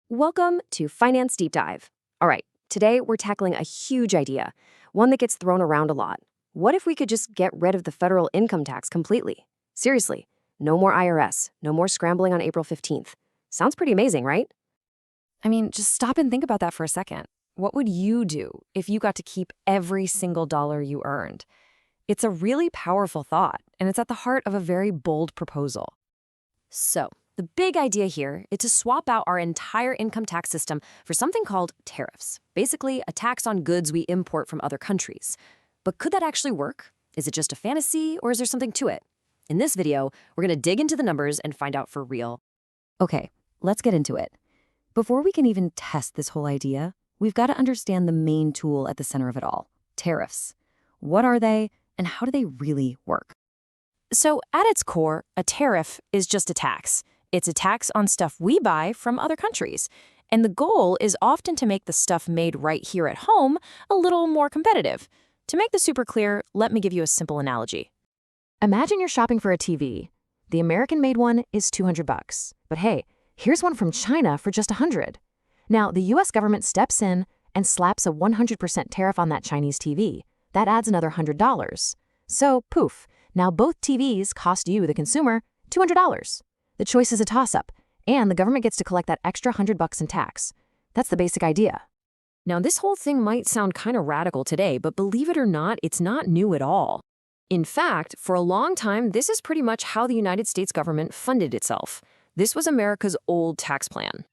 Welcome to Finance Deep Dive. All right, today we're tackling a huge idea, one that gets thrown around a lot. What if we could just get rid of the federal income tax completely? Seriously, no more IRS, no more scrambling on April 15th. Sounds pretty amazing, right? I mean, just stop and think about that for a second. What would you do if you got to keep every single dollar you earned? It's a really powerful thought, and it's at the heart of a very bold proposal. So, the big idea here is to swap out our entire income tax system for something called tariffs, basically a tax on goods we import from other countries. But could that actually work? Is it just a fantasy, or is there something to it? In this video, we're going to dig into the numbers and find out for real. Okay, let's get into it. Before we can even test this whole idea, we've got to understand the main tool at the center of it all, tariffs. What are they, and how do they really work? So at its core, a tariff is just a tax. It's a tax on stuff we buy from other countries. And the goal is often to make the stuff made right here at home a little more competitive. To make this super clear, let me give you a simple analogy. Imagine you're shopping for a TV. The American-made one is $200. But hey, here's one from China for just $100. Now, the US government steps in and slaps a 100% tariff on that Chinese TV. That adds another $100. So, poof, now both TVs cost you, the consumer, $200. The choice is a toss-up, and the government gets to collect that extra $100 in tax. That's the basic idea. Now, this whole thing might sound kind of radical today, but believe it or not, it's not new at all. In fact, for a long time, this is pretty much how the United States government funded itself. This was America's old tax plan.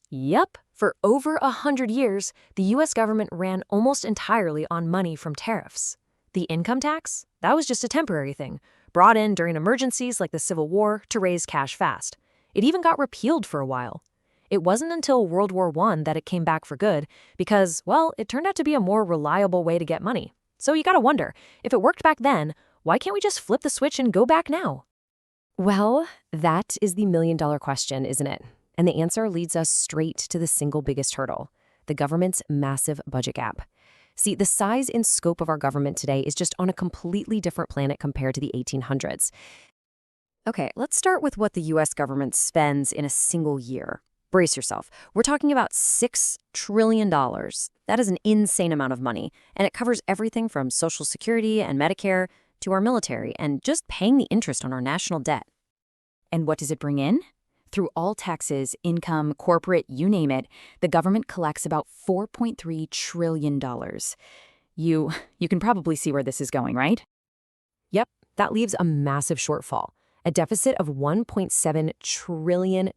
Yep, for over 100 years, the U.S. government ran almost entirely on money from tariffs. The income tax? That was just a temporary thing, brought in during emergencies like the Civil War to raise cash fast. It even got repealed for a while. It wasn't until World War I that it came back for good because, well, it turned out to be a more reliable way to get money. So you gotta wonder, if it worked back then, why can't we just flip the switch and go back now? Well, that is the million-dollar question, isn't it? And the answer leads us straight to the single biggest hurdle, the government's massive budget gap. See, the size and scope of our government today is just on a completely different planet compared to the 1800s. Okay, let's start with what the US government spends in a single year. Brace yourself. We're talking about $6 trillion. That is an insane amount of money, and it covers everything from Social Security and Medicare to our military and just paying the interest on our national debt. And what does it bring in? Through all taxes, income, corporate, you name it, the government collects about $4.3 trillion. You can probably see where this is going, right? Yep, that leaves a massive shortfall, a deficit of $1.7 trillion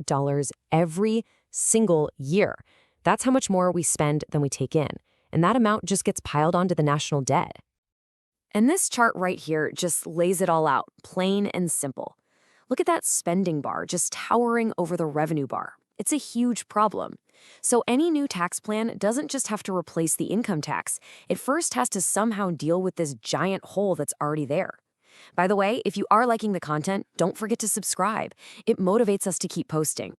every single year. That's how much more we spend than we take in, and that amount just gets piled onto the national debt. And this chart right here just lays it all out, plain and simple. Look at that spending bar just towering over the revenue bar. It's a huge problem. So any new tax plan doesn't just have to replace the income tax. It first has to somehow deal with this giant hole that's already there. By the way, if you are liking the content, don't forget to subscribe. It motivates us to keep posting.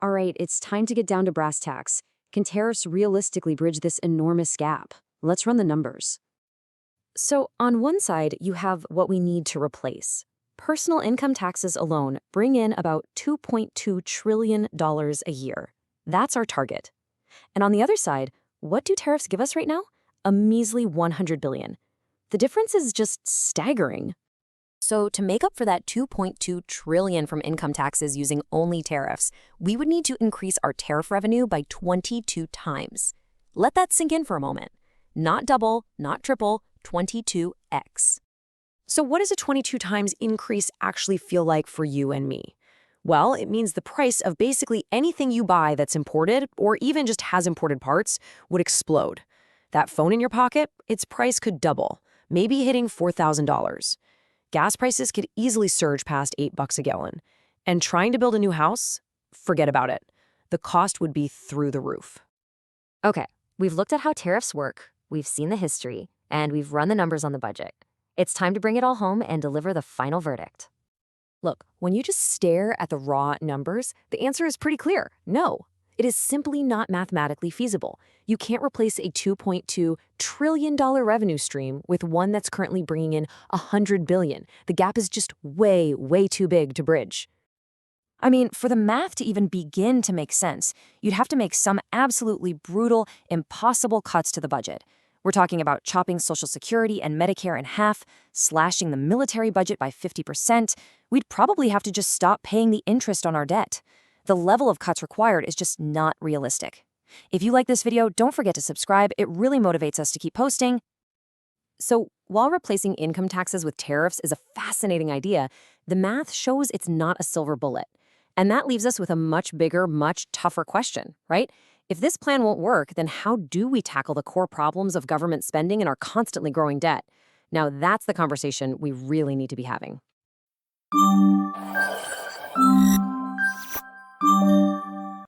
All right, it's time to get down to brass tacks. Can tariffs realistically bridge this enormous gap? Let's run the numbers. So on one side, you have what we need to replace. Personal income taxes alone bring in about $2.2 trillion a year. That's our target. And on the other side, what do tariffs give us right now? A measly $100 billion. The difference is just staggering. So to make up for that $2.2 trillion from income taxes using only tariffs, we would need to increase our tariff revenue by 22 times. Let that sink in for a moment. Not double, not triple, 22x. So what does a 22 times increase actually feel like for you and me? Well, it means the price of basically anything you buy that's imported or even just has imported parts would explode. That phone in your pocket, its price could double, maybe hitting $4,000. Gas prices could easily surge past $8 a gallon. And trying to build a new house? Forget about it. The cost would be through the roof. Okay, we've looked at how tariffs work, we've seen the history, and we've run the numbers on the budget. It's time to bring it all home and deliver the final verdict. Look, when you just stare at the raw numbers, the answer is pretty clear. No, it is simply not mathematically feasible. You can't replace a $2.2 trillion revenue stream with one that's currently bringing in $100 billion. The gap is just way, way too big to bridge. I mean, for the math to even begin to make sense, you'd have to make some absolutely brutal, impossible cuts to the budget. We're talking about chopping Social Security and Medicare in half, slashing the military budget by 50%. We'd probably have to just stop paying the interest on our debt. The level of cuts required is just not realistic. If you like this video, don't forget to subscribe. It really motivates us to keep posting. So, while replacing income taxes with tariffs is a fascinating idea, the math shows it's not a silver bullet. And that leaves us with a much bigger, much tougher question, right? If this plan won't work, then how do we tackle the core problems of government spending and our constantly growing debt? Now, that's the conversation we really need to be having.